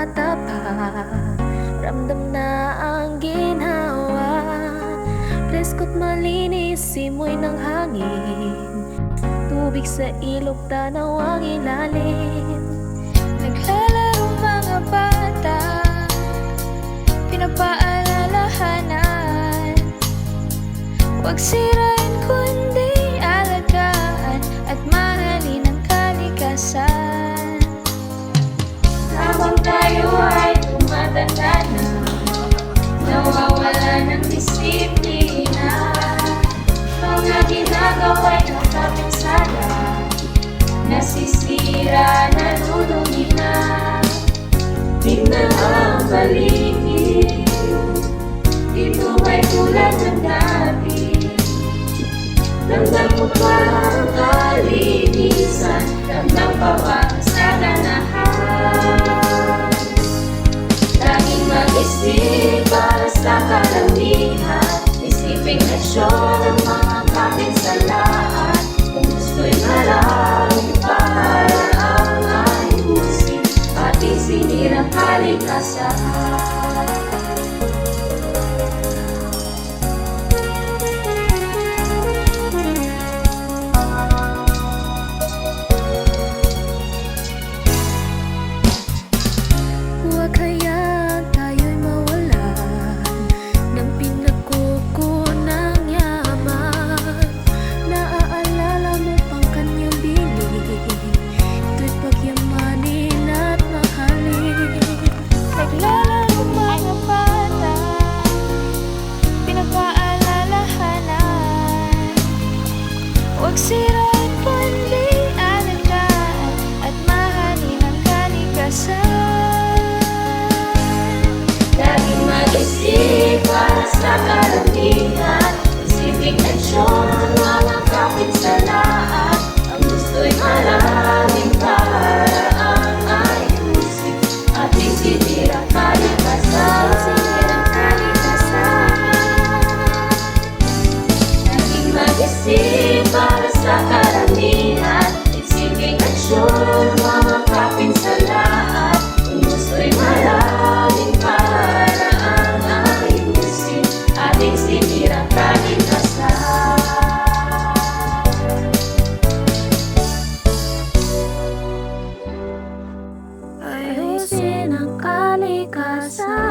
bata pa, ramdam na ang ginhawa. Presko't malinis, simoy ng hangin, tubig sa ilog, tanaw ang ilalim. Naglalaro mga bata, pinapaalalahanan. Huwag sirain kundi alagaan at mahalin ang kalikasan. Habang tayo ay tumatanda na, nawawala ng disiplina. Mga ginagawa'y nakapinsala, nasisira, nalulungin na. Tingnan ang paligid, ito ay tulad ng dati. Ramdam mo pa ang kalinisan, ramdam pa ba sa ganahan? Laging mag-isip para sa karamihan, isipin aksyon ang mga kapinsalaan. Kung gusto'y maraming paraang ayusin, pati sinirang kalikasan. Huwag sirain kundi alagaan at mahalin ang kalikasan. Laging mag-isip para sa karamihan, isipin aksyon ang mga kapinsalaan. Ang gusto'y maraming paraang ayusin, ating sinirang kalikasan. Laging mag-isip para sa karamihan, isipin aksyon ang mga kapinsalaan. Kung gusto'y maraming paraang ayusin, ating sinirang kalikasan. Ayusin ang kalikasan.